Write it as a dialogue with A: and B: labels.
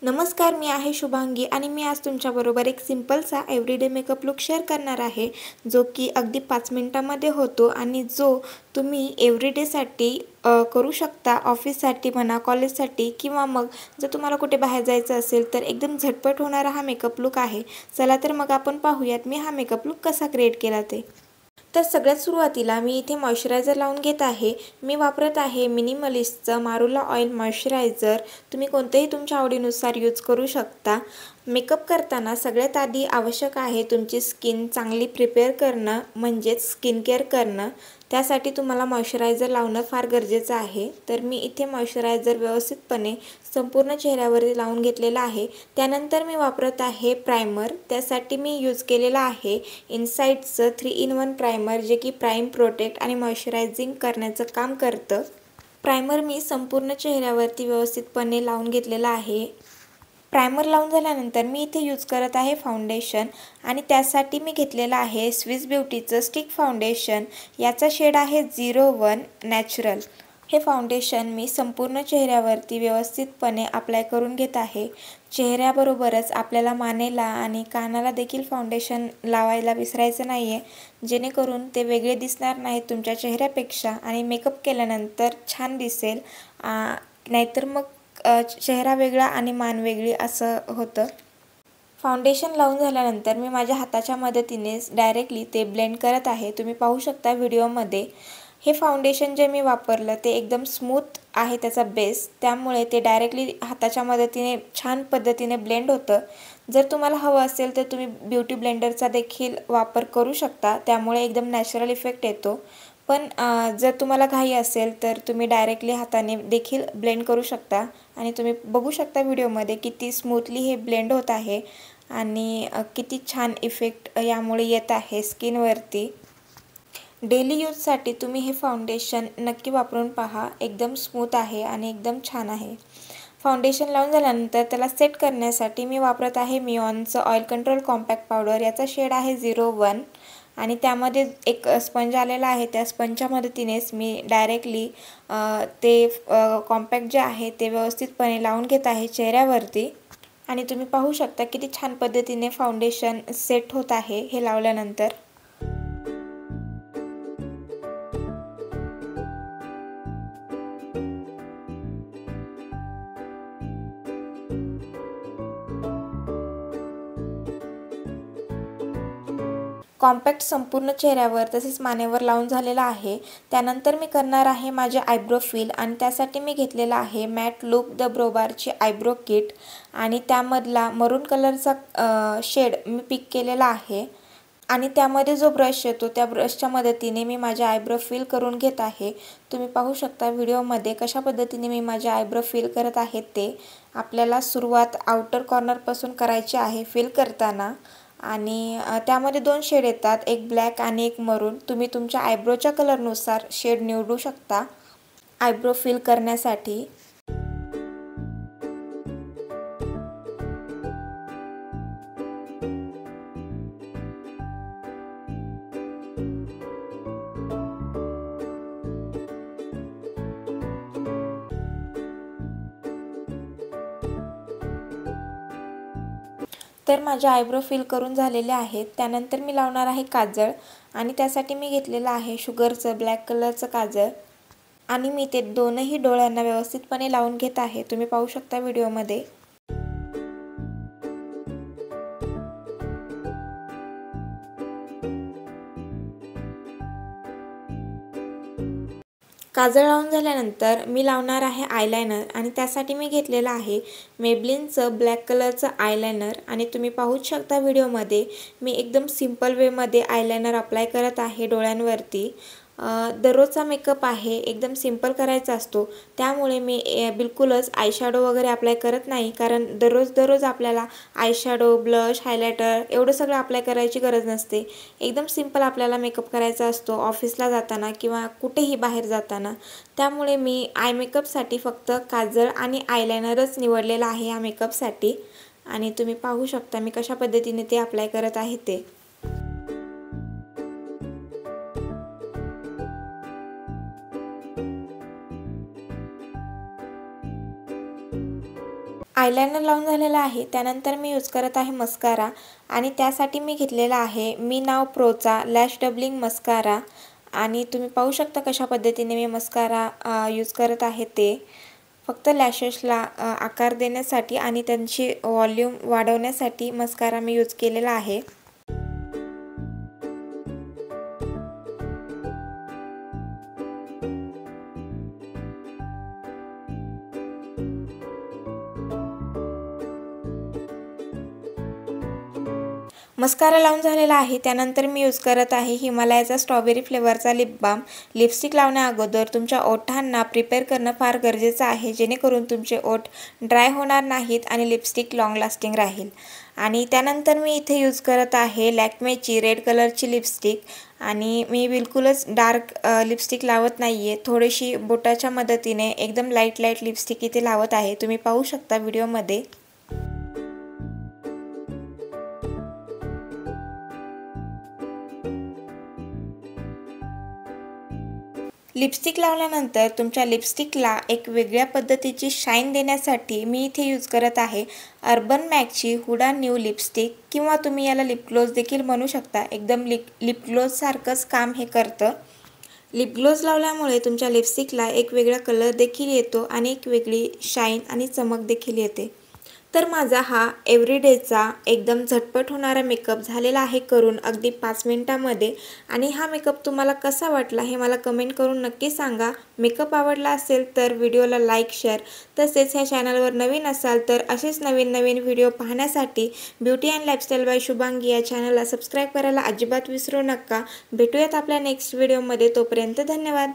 A: नमस्कार, मी आहे शुभांगी आणि मी आज तुमच्याबरोबर एक सिंपलसा एव्हरीडे मेकअप लुक शेअर करणार आहे, जो की अगदी 5 मिनिटांमध्ये होतो आणि जो तुम्ही एव्हरीडेसाठी करू शकता. ऑफिससाठी म्हणा, कॉलेजसाठी किंवा मग जर तुम्हाला कुठे बाहेर जायचं असेल तर एकदम झटपट होणारा हा मेकअप लुक आहे. चला तर मग आपण पाहूयात मी हा मेकअप लुक कसा क्रिएट केला ते. तर सगळ्यात सुरुवातीला मी इथे मॉइश्चरायझर लावून घेत आहे. मी वापरत आहे मिनिमलिस्टचं मारुला ऑइल मॉइश्चरायझर. तुम्ही कोणतेही तुमच्या आवडीनुसार यूज करू शकता. मेकअप करताना सगळ्यात आधी आवश्यक आहे तुमची स्किन चांगली प्रिपेअर करणं, म्हणजेच स्किन केअर करणं. त्यासाठी तुम्हाला मॉइश्चरायझर लावणं फार गरजेचं आहे. तर मी इथे मॉइश्चरायझर व्यवस्थितपणे संपूर्ण चेहऱ्यावरती लावून घेतलेला आहे. त्यानंतर मी वापरत आहे प्रायमर. त्यासाठी मी यूज केलेला आहे इनसाईटचं 3 in 1 प्रायमर, जे की प्राईम, प्रोटेक्ट आणि मॉइश्चरायझिंग करण्याचं काम करतं. प्रायमर मी संपूर्ण चेहऱ्यावरती व्यवस्थितपणे लावून घेतलेला आहे. प्रायमर लावून झाल्यानंतर मी इथे यूज करत आहे फाउंडेशन आणि त्यासाठी मी घेतलेलं आहे स्विस ब्युटीचं स्टिक फाउंडेशन. याचा शेड आहे 01 नॅचरल. हे फाउंडेशन मी संपूर्ण चेहऱ्यावरती व्यवस्थितपणे अप्लाय करून घेत आहे. चेहऱ्याबरोबरच आपल्याला मानेला आणि कानाला देखील फाउंडेशन लावायला विसरायचं नाही आहे, जेणेकरून ते वेगळे दिसणार नाहीत तुमच्या चेहऱ्यापेक्षा आणि मेकअप केल्यानंतर छान दिसेल. नाहीतर मग चेहरा वेगळा आणि मान वेगळी असं होतं. फाउंडेशन लावून झाल्यानंतर मी माझ्या हाताच्या मदतीने डायरेक्टली ते ब्लेंड करत आहे. तुम्ही पाहू शकता व्हिडिओमध्ये. हे फाउंडेशन जे मी वापरलं ते एकदम स्मूथ आहे त्याचा बेस, त्यामुळे ते डायरेक्टली हाताच्या मदतीने छान पद्धतीने ब्लेंड होतं. जर तुम्हाला हवं असेल तर तुम्ही ब्युटी ब्लेंडरचा देखील वापर करू शकता, त्यामुळे एकदम नॅचरल इफेक्ट येतो. पण जर तुम्हाला घाई असेल तर तुम्ही डायरेक्टली हाताने देखील ब्लेंड करू शकता आणि तुम्ही बघू शकता व्हिडिओमध्ये किती स्मूथली हे ब्लेंड होत आहे आणि किती छान इफेक्ट यामुळे येत आहे स्किनवरती. डेली यूजसाठी तुम्ही हे फाउंडेशन नक्की वापरून पहा. एकदम स्मूथ आहे आणि एकदम छान आहे. फाउंडेशन लावून झाल्यानंतर त्याला सेट करण्यासाठी मी वापरत आहे मिऑनचं ऑइल कंट्रोल कॉम्पॅक्ट पावडर. याचा शेड आहे 01 आणि त्यामध्ये एक स्पंज आलेला आहे. त्या स्पंजच्या मदतीनेच मी डायरेक्टली ते कॉम्पॅक्ट जे आहे ते व्यवस्थितपणे लावून घेत आहे चेहऱ्यावरती आणि तुम्ही पाहू शकता किती छान पद्धतीने फाउंडेशन सेट होत आहे हे लावल्यानंतर. कॉम्पॅक्ट संपूर्ण चेहऱ्यावर तसेच मानेवर लावून झालेला आहे. त्यानंतर मी करणार आहे माझे आयब्रो फिल आणि त्यासाठी मी घेतलेला आहे मॅट लूक द ब्रोबारची आयब्रो किट आणि त्यामधला मरून कलरचा शेड मी पिक केलेला आहे आणि त्यामध्ये जो ब्रश येतो त्या ब्रशच्या मदतीने मी माझे आयब्रो फिल करून घेत आहे. तुम्ही पाहू शकता व्हिडिओमध्ये कशा पद्धतीने मी माझे आयब्रो फिल करत आहे ते. आपल्याला सुरुवात आउटर कॉर्नरपासून करायची आहे फिल करताना आणि त्यामध्ये 2 शेड येतात, एक ब्लॅक आणि एक मरून. तुम्ही तुमच्या आयब्रोच्या कलरनुसार शेड निवडू शकता आयब्रो फिल करण्यासाठी. तर माझे आयब्रो फिल करून झालेले आहेत. त्यानंतर मी लावणार आहे काजळ आणि त्यासाठी मी घेतलेलं आहे शुगरचं ब्लॅक कलरचं काजळ आणि मी ते दोनही डोळ्यांना व्यवस्थितपणे लावून घेत आहे. तुम्ही पाहू शकता व्हिडिओमध्ये. काजळ लावून झाल्यानंतर मी लावणार आहे आयलायनर आणि त्यासाठी मी घेतलेलं आहे मेबलिनचं ब्लॅक कलरचं आयलायनर आणि तुम्ही पाहूच शकता व्हिडिओमध्ये मी एकदम सिंपल वेमध्ये आयलायनर अप्लाय करत आहे डोळ्यांवरती. दररोजचा मेकअप आहे, एकदम सिंपल करायचा असतो, त्यामुळे मी बिलकुलच आयशॅडो वगैरे अप्लाय करत नाही, कारण दररोज आपल्याला आयशॅडो, ब्लश, हायलायटर एवढं सगळं अप्लाय करायची गरज नसते. एकदम सिंपल आपल्याला मेकअप करायचा असतो ऑफिसला जाताना किंवा कुठेही बाहेर जाताना. त्यामुळे मी आय मेकअपसाठी फक्त काजळ आणि आयलायनरच निवडलेला आहे या मेकअपसाठी आणि तुम्ही पाहू शकता मी कशा पद्धतीने ते अप्लाय करत आहे ते. आयलायनर लावून झालेला आहे. त्यानंतर मी यूज करत आहे मस्कारा आणि त्यासाठी मी घेतलेला आहे मी नाव प्रोचा लॅश डबलिंग मस्कारा आणि तुम्ही पाहू शकता कशा पद्धतीने मी मस्कारा यूज करत आहे ते फक्त लॅशेसला आकार देण्यासाठी आणि त्यांची व्हॉल्यूम वाढवण्यासाठी मस्कारा मी यूज केलेला आहे. मस्कारा लावून झालेला आहे. त्यानंतर मी यूज करत आहे हिमालयाचा स्ट्रॉबेरी फ्लेवरचा लिप बाम. लिपस्टिक लावण्या अगोदर तुमच्या ओठांना प्रिपेअर करणं फार गरजेचं आहे जेणेकरून तुमचे ओठ ड्राय होणार नाहीत आणि लिपस्टिक लॉंग लास्टिंग राहील. आणि त्यानंतर मी इथे यूज करत आहे लॅक्मेची रेड कलरची लिपस्टिक आणि मी बिलकुलच डार्क लिपस्टिक लावत नाही आहे. थोडीशी बोटाच्या मदतीने एकदम लाईट लिपस्टिक इथे लावत आहे. तुम्ही पाहू शकता व्हिडिओमध्ये. लिपस्टिक लावल्यानंतर तुमच्या लिपस्टिकला एक वेगळ्या पद्धतीची शाईन देण्यासाठी मी इथे यूज करत आहे अर्बन मॅकची हुडा न्यू लिपस्टिक किंवा तुम्ही याला लिप ग्लोज देखील म्हणू शकता. एकदम लिप ग्लोजसारखंच काम हे करतं. लिप ग्लोज लावल्यामुळे तुमच्या लिपस्टिकला एक वेगळा कलर देखील येतो आणि एक वेगळी शाईन आणि चमक देखील येते. तर माझा हा एव्हरीडेचा एकदम झटपट होणारा मेकअप झालेला आहे करून अगदी 5 मिनिटांमध्ये. आणि हा मेकअप तुम्हाला कसा वाटला हे मला कमेंट करून नक्की सांगा. मेकअप आवडला असेल तर व्हिडिओला लाईक शेअर तसेच ह्या चॅनलवर नवीन असाल तर असेच नवीन व्हिडिओ पाहण्यासाठी beauty and lifestyle by Shubhangi या चॅनलला सबस्क्राईब करायला अजिबात विसरू नका. भेटूयात आपल्या नेक्स्ट व्हिडिओमध्ये. तोपर्यंत धन्यवाद.